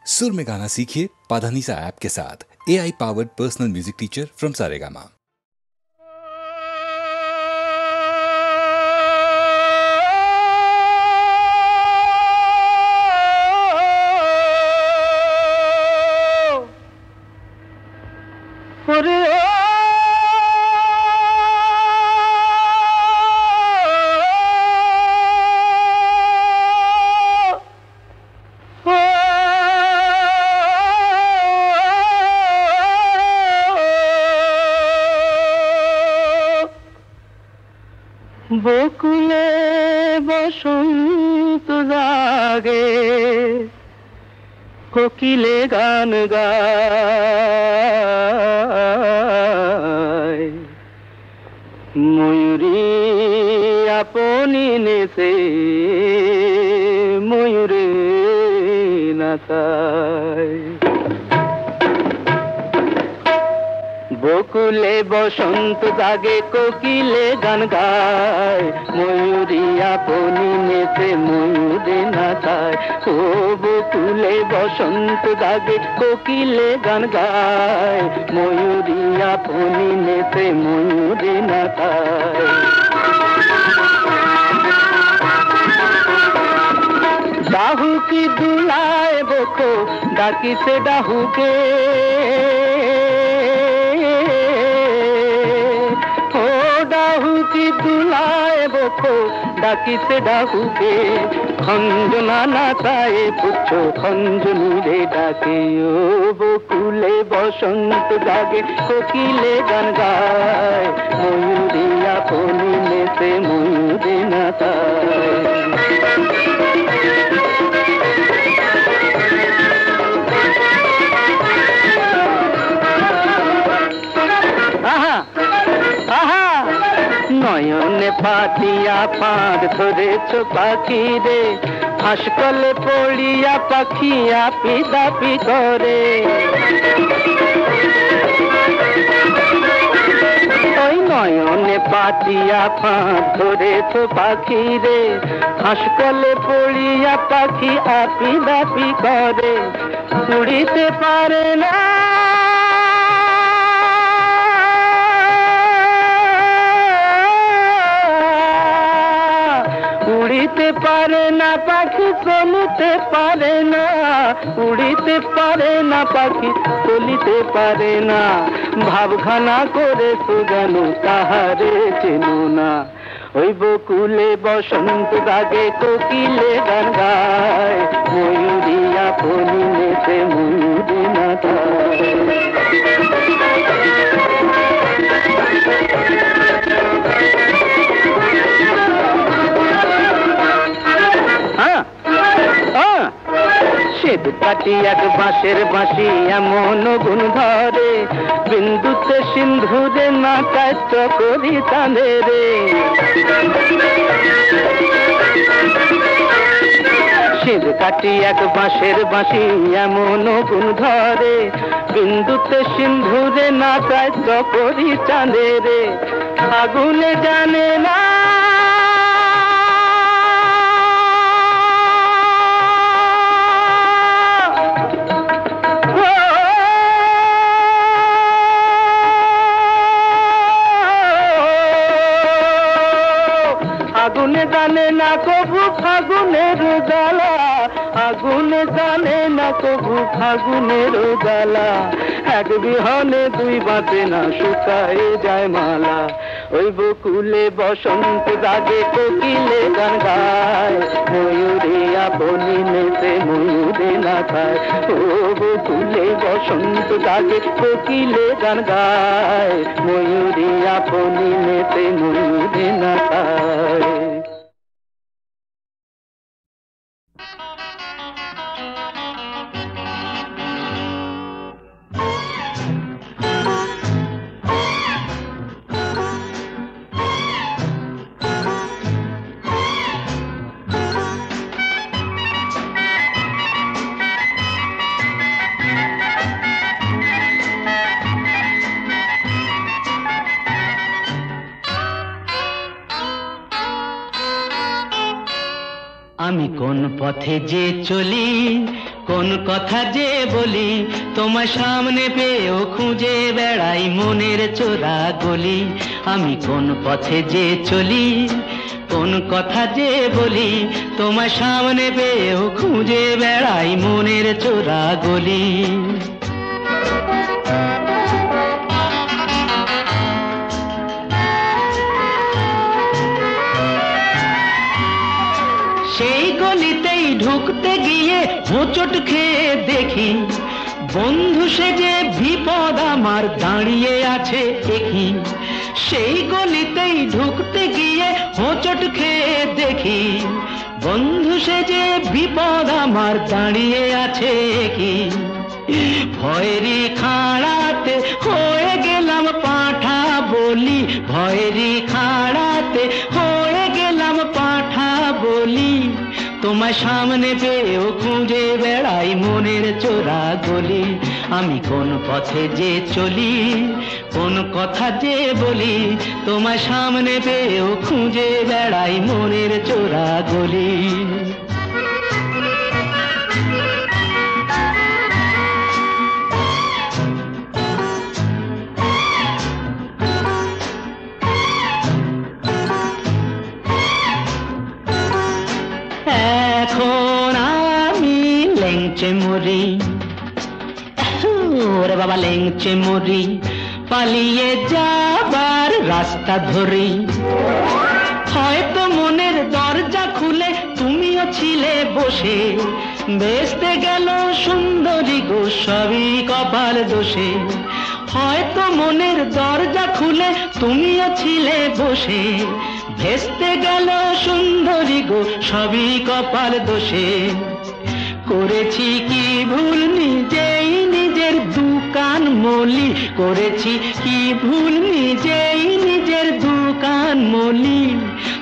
सुर में गाना सीखिए पाधानीसा ऐप के साथ। AI powered personal music teacher from Saregama. বকুলে বসন্ত জাগে, কোকিলে গান গায়, ময়ূরী আপনি নেছে ময়ূরে নাচায়। বকুলে বসন্ত জাগে, কোকিলে গান গায়, ময়ূরী আপনি নেচে ময়ূরে নাচায়। ও বকুলে বসন্ত জাগে, কোকিলে গান গায়, ময়ূরী আপনি নেচে ময়ূরে নাচায়। ডাহুকি দুলায় বকো ডাকিছে ডাহুকে, ডাহুকি দুলায় বকো ডাকিছে ডাহুকে, খঞ্জনা নাচায় পুচ্ছ খঞ্জনি রে ডাকে। ও বকুলে বসন্ত জাগে, কোকিলে গান গায়, ময়ূরী আপনি নেচে ময়ূরে নাচায়। নয়নে পাতিয়া ফাঁদ ধরেছ পাখি রে, হাসকলে পড়িয়া পাখি আপি দাপি করে। ওই নয়নে পাতিয়া ফাঁদ ধরেছ পাখি রে, হাসকলে পড়িয়া পাখি আপি দাপি করে। উড়িতে পারে না উড়িতে পারে না পাখি, চলিতে পারে না, উড়িতে পারে না পাখি, চলিতে পারে না। ভাবখানা করে সুগান তাহারে চেনো না। ওই বকুলে বসন্ত জাগে, কোকিলে গান গায়, ময়ূরী আপনি নেচে ময়ূরে নাচায়। শ্বেত কাটি এক বাঁশের বাঁশি এমন গুণ ধরে, বিন্দুতে সিন্ধুরে নাচায় চকরি চাঁদে রে। শ্বেত কাটি এক বাঁশের বাঁশি এমন গুণ ধরে, বিন্দুতে সিন্ধুরে নাচায় চকরি চাঁদে রে। আগুনে জানে না আগুনে জানে না কবু ফাগুনের জ্বালা, আগুনে জানে না কবু ফাগুনের জ্বালা। এক বিহনে দুই বাঁচে না, শুকায় যায় মালা। ওই বকুলে বসন্ত জাগে, কোকিলে গান গায়, ময়ূরী আপনি নেচে ময়ূরে নাচায়। ও বকুলে বসন্ত জাগে, কোকিলে গান গায়, ময়ূরী আপনি নেচে ময়ূরে নাচায়। আমি কোন পথে যে চলি কোন কথা যে বলি তোমার সামনে পেয়েও খুঁজে বেড়াই মনের চোরা গলি আমি কোন পথে যে চলি কোন কথা যে বলি তোমার সামনে পেয়েও খুঁজে বেড়াই মনের চোরা গলি সেই গলিতেই ঢুকতে গিয়ে হোঁচট খেয়ে দেখি বন্ধু সেজে বিপদ আমার দাঁড়িয়ে আছে দেখি সেই গলিতেই ঢুকতে গিয়ে হোঁচট খেয়ে দেখি বন্ধু সেজে বিপদ আমার দাঁড়িয়ে আছে কি ভয়েরই খাড়াতে হয়ে গেলাম পাঁঠা বলি ভয়েরই খাড়াতে হয়ে গেলাম পাঁঠা বলি তোমার সামনে পেয়েও খুঁজে বেড়াই মনের চোরা গলি আমি কোন পথে যে চলি কোন কথা যে বলি তোমার সামনে পেয়েও খুঁজে বেড়াই মনের চোরা গলি এখন আমি লেংচে মরি ওরে বাবা লেংচে মরি পালিয়ে যাবার রাস্তা ধরি হয়তো মনের দরজা খুলে তুমিও ছিলে বসে বেসতে গেল সুন্দরী গো সবই কপাল দোষে হয়তো মনের দরজা খুলে তুমিও ছিলে বসে ভেস্তে গেল সুন্দরী গো সবই কপাল দোষে করেছি কি ভুল নিজেই নিজের দোকান মলি করেছি কি ভুল নিজেই নিজের দোকান মলি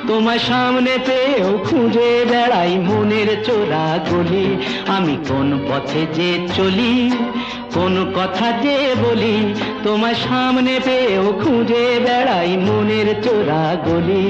তোমার সামনে পেয়েও খুঁজে বেড়াই মনের চোরা গলি আমি কোন পথে যে চলি কোন কথা যে বলি তোমার সামনে পেয়েও খুঁজে বেড়াই মনের চোরা গলি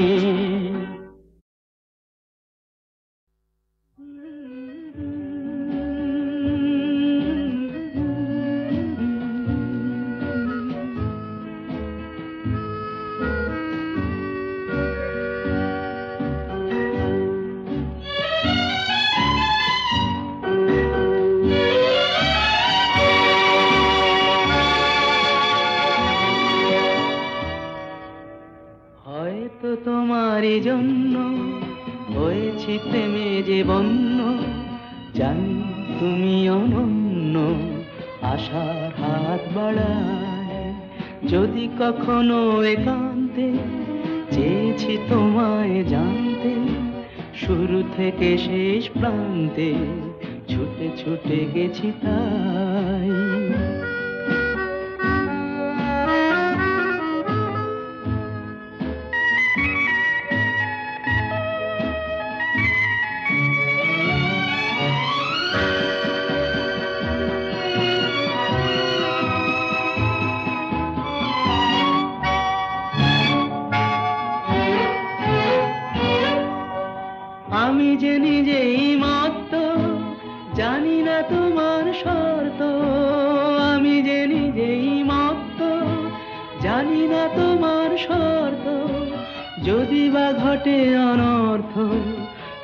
তোমারই জন্য হয়েছি প্রেমে যে বন্য জানি তুমি অনন্য আশার হাত বাড়ায় যদি কখনো একান্তে চেয়েছি তোমায় জানতে শুরু থেকে শেষ প্রান্তে ছুটে ছুটে গেছি তাই আমি যে নিজেই মত্ত জানি না তোমার শর্ত আমি যে নিজেই মত্ত জানি না তোমার শর্ত যদি বা ঘটে অনর্থ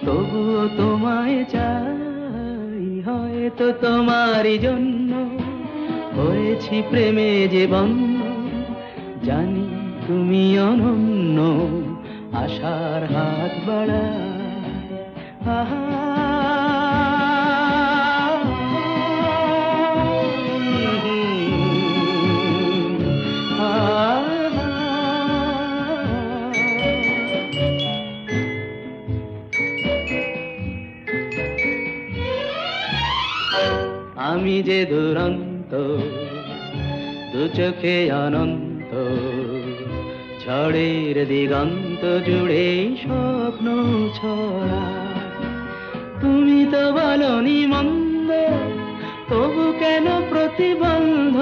তবুও তোমায় চাই হয়তো তোমারই জন্য হয়েছি প্রেমে যে বন্য জানি তুমি অনন্য আশার হাত বাড়ায় আমি যে দুরন্ত দু চোখে অনন্ত ঝড়ের দিগন্ত জুড়ে স্বপ্ন ছড়া তুমি তো বলনি মন্দ তবু কেন প্রতিবন্ধ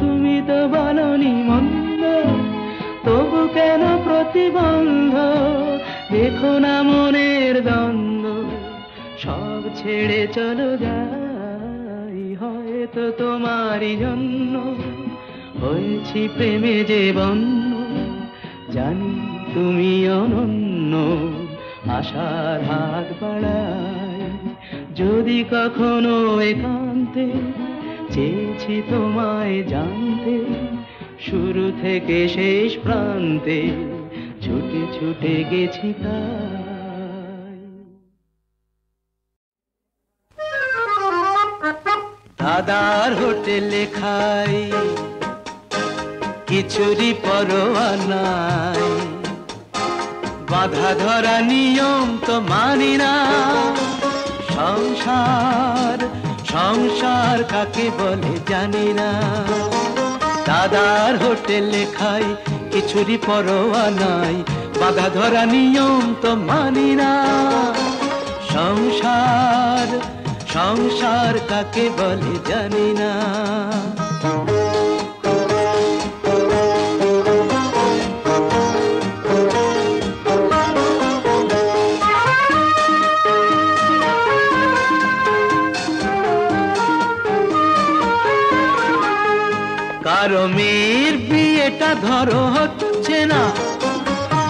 তুমি তো বলনি মন্দ তবু কেন প্রতিবন্ধ দেখো না মনের দ্বন্দ্ব সব ছেড়ে চলো যায় তো তোমারই জন্য হয়েছি প্রেমে যে বন্য, জানি তুমি অনন্য, আশার হাত বাড়াই যদি কখনো একান্তে, চেয়েছি তোমায় জানতে, শুরু থেকে শেষ প্রান্তে ছুটে ছুটে গেছি তাই। দাদার হোটেলে খাই, কিছুরই পরোয়া নাই, বাধা ধরা নিয়ম তো মানি না, সংসার সংসার কাকে বলে জানি না। দাদার হোটেলে খাই, কিছুরই পরোয়া নাই, বাধা ধরা নিয়ম তো মানি না, সংসার সংসার কাকে বলে জানি না। কারো মেয়ের বিয়েটা ধরো হচ্ছে না,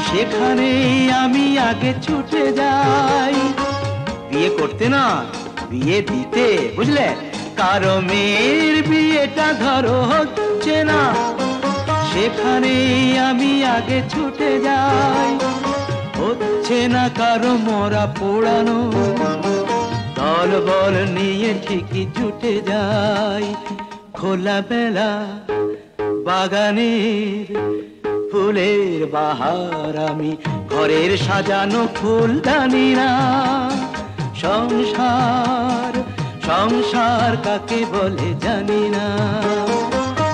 সেখানেই আমি আগে ছুটে যাই, বিয়ে করতে না বিয়ে দিতে, বুঝলে। কারো মেয়ের বিয়েটা ধরো হচ্ছে না, সেখানেই আমি আগে ছুটে যাই, হচ্ছে না কারো মরা পোড়ানো, দল বল নিয়ে ঠিকই ছুটে যাই। খোলা বেলা বাগানের ফুলের বাহার আমি, ঘরের সাজানো ফুলদানি না, সংসার সংসার কাকে বলে জানি না।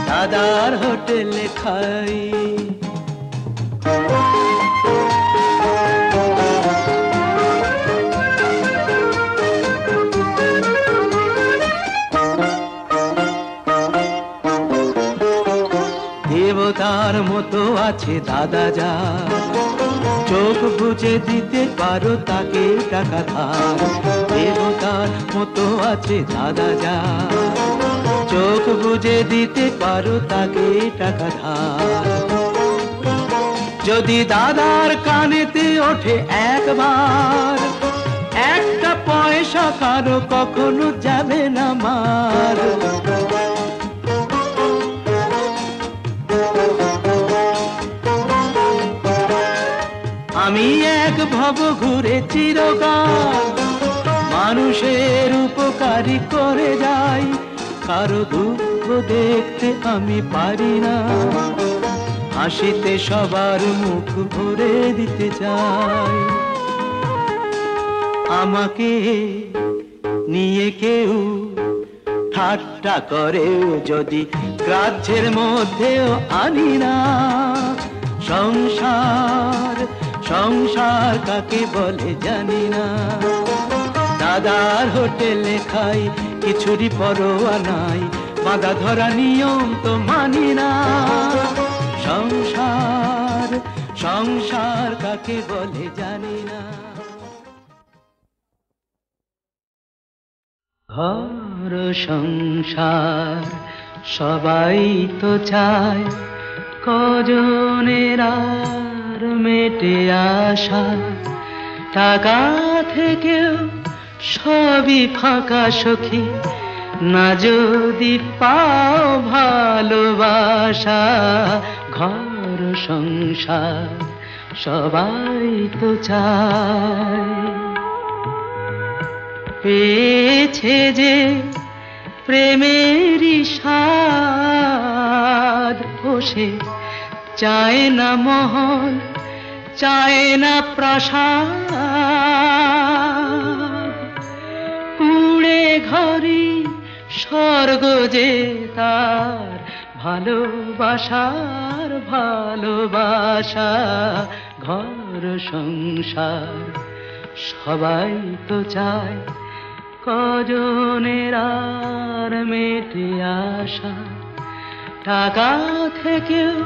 দাদার হোটেলে খাই, দেবতার মতো আছে দাদা যা, চোখ বুঝে দিতে পারো তাকে টাকা ধার, দেবতার মতো আছে দাদা যা, চোখ বুঝে দিতে পারো তাকে টাকা ধার। যদি দাদার কানেতে ওঠে একবার, একটা পয়সা কারো কখনো যাবে না মার। আমি এক ভব ঘুরে চিরকাল, মানুষের উপকারী করে যাই, কারো দুঃখ দেখতে আমি পারি না, হাসিতে সবার মুখ ভরে দিতে চাই। আমাকে নিয়ে কেউ ঠাট্টা করে যদি গ্রাহ্যের মধ্যেও আনি না, সংসার সংসার কাকে বলে জানি না। দাদার হোটেলে খাই, কিছুরই পরোয়া নাই, বাধা ধরা নিয়ম তো মানি না, সংসার সংসার কাকে বলে জানি না। ঘর সংসার সবাই তো চায়, কজনের আর মেটে আশা, টাকা থেকেও সবই ফাঁকা সখী, না যদি পাও ভালোবাসা। ঘর সংসার সবাই তো চায়, পেয়েছে যে প্রেমেরই স্বাদ, বসে চায় না মহল, চায় না প্রাসাদ, কুড়ে ঘরই স্বর্গ যে তার, ভালোবাসার ভালোবাসা। ঘর সংসার সবাই তো চায়, কজনের আর মেটে আশা, টাকা থেকেও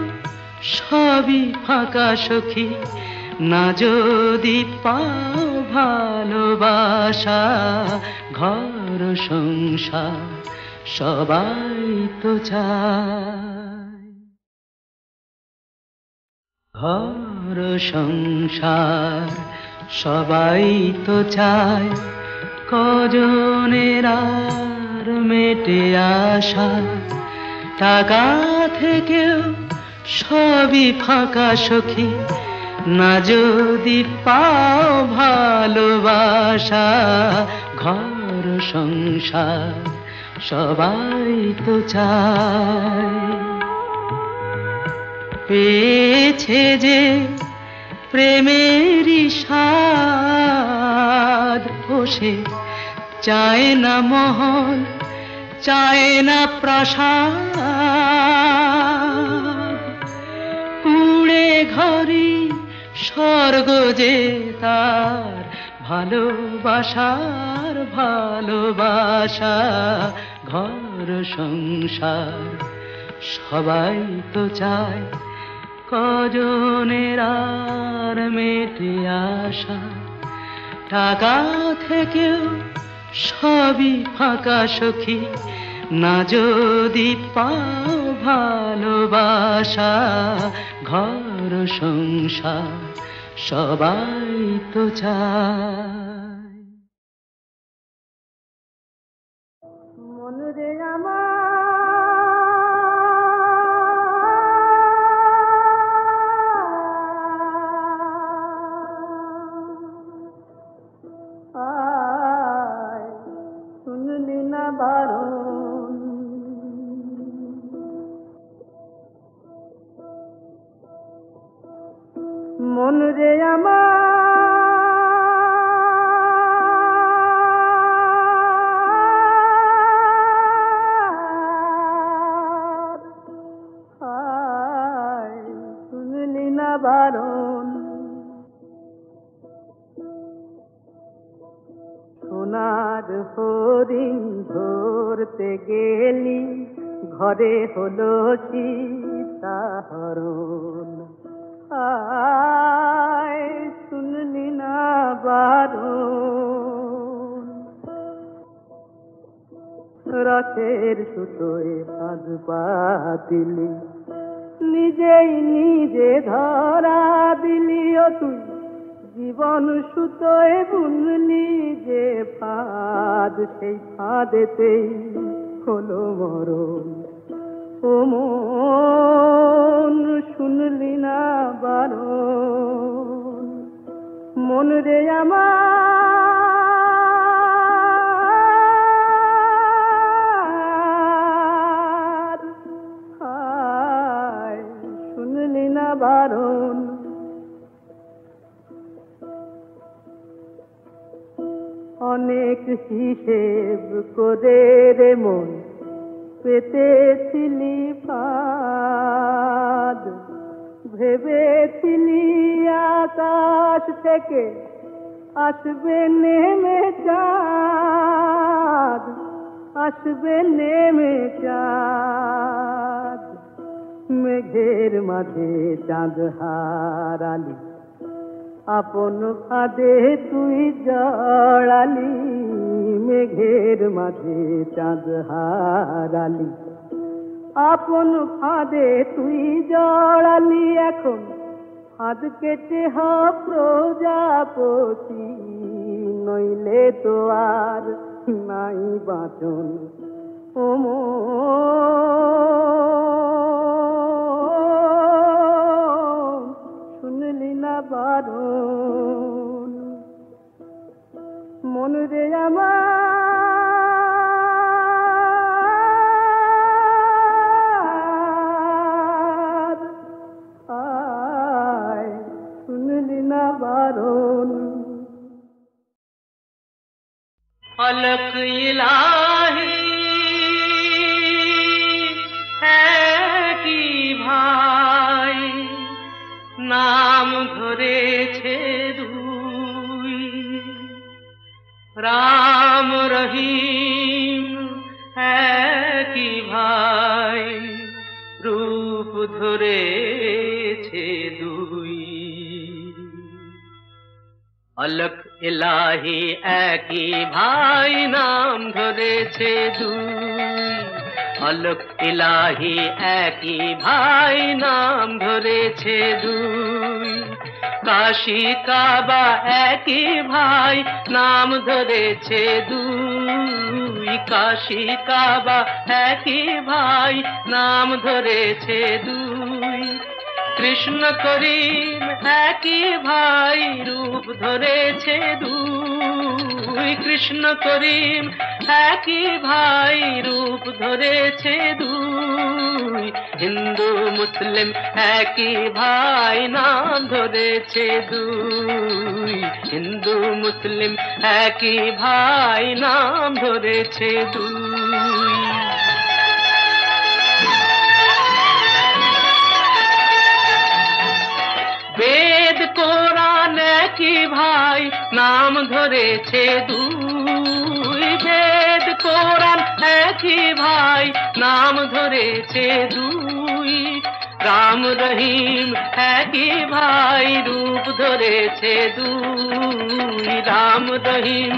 সবই ফাঁকা সখী, না যদি পাও ভালোবাসা। ঘর সংসার সবাই তো চায়। ঘর সংসার সবাই তো চায়, কজনের আর মেটে আশা, টাকা থেকেও সবই ফাঁকা সখী, না যদি পাও ভালোবাসা। ঘর সংসার সবাই তো চায়। পেয়েছে যে প্রেমেরই স্বাদ, বসে চায় না মহল, চায় না প্রাসাদ, কুড়ে ঘরই স্বর্গ যে তার, ভালোবাসার ভালোবাসা। ঘর সংসার সবাই তো চায়, কজনের আর মেটে আশা, টাকা থেকেও সবই ফাঁকা সখী, না যদি পাও ভালোবাসা। ঘর সংসার সবাই তো চায়। মন রে আমার শুনলি না বারণ, মন রে আমার শুনলি না বারণ, সোনার হরিণ ধরতে গেলি, ঘরে হলো সীতাহরণ। শুনলি না বারণ, রসের সুতোয় ফাঁদ পাতিলি, নিজেই নিজে ধরা দিলি। ও তুই জীবন সুতোয় বুনলি যে ফাঁদ, সেই ফাঁদেতেই হলো মরণ। ও মন শুনলি না বারণ, মন রে আমার শুনলি না বারণ। অনেক হিসেব করে রে মন পেতেছিলি ফাঁদ, ভেবেছিলি আকাশ থেকে আসবে নেমে চাঁদ, আসবে নেমে চাঁদ। মেঘের মাঝে চাঁদ হারালি, আপন ফাঁদে তুই জড়ালি। মেঘের মাঝে চাঁদ হারালি, আপন ফাঁদে তুই জড়ালি। এখন ফাঁদ কেটে হ প্রজাপতি, নইলে তো আর নাই বাঁচন। ও শুনলি না বারণ, মন রে আমার শুনলি না বারণ। अलग इलाही है कि भाई, नाम ধরেছে দুই, রাম রহিম একই ভাই, রূপ ধরেছে দুই। अलग इलाही একই ভাই, নাম ধরেছে দুই। অলক ইলাহি একই ভাই নাম ধরেছে দুই কাশী কাবা একই ভাই নাম ধরেছে দুই কাশী কাবা একই ভাই নাম ধরেছে দুই কৃষ্ণ করিম একই ভাই রূপ ধরেছে দুই কৃষ্ণ করিম একই ভাই রূপ ধরেছে দুই হিন্দু মুসলিম একই ভাই নাম ধরেছে দুই হিন্দু মুসলিম একই ভাই নাম ধরেছে দুই বেদ কোরআন একই ভাই নাম ধরেছে দুই বেদ কোরআন একই ভাই নাম ধরেছে দুই রাম রহিম একই ভাই রূপ ধরেছে দুই রাম রহিম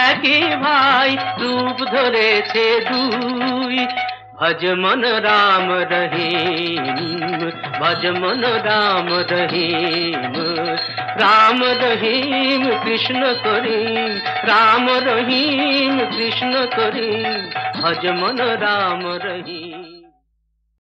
একই ভাই রূপ ধরেছে দুই भज मन राम रहीम भज मन राम रहीम राम रहीम कृष्ण करीम राम रहीम कृष्ण करीम भज मन राम रहीम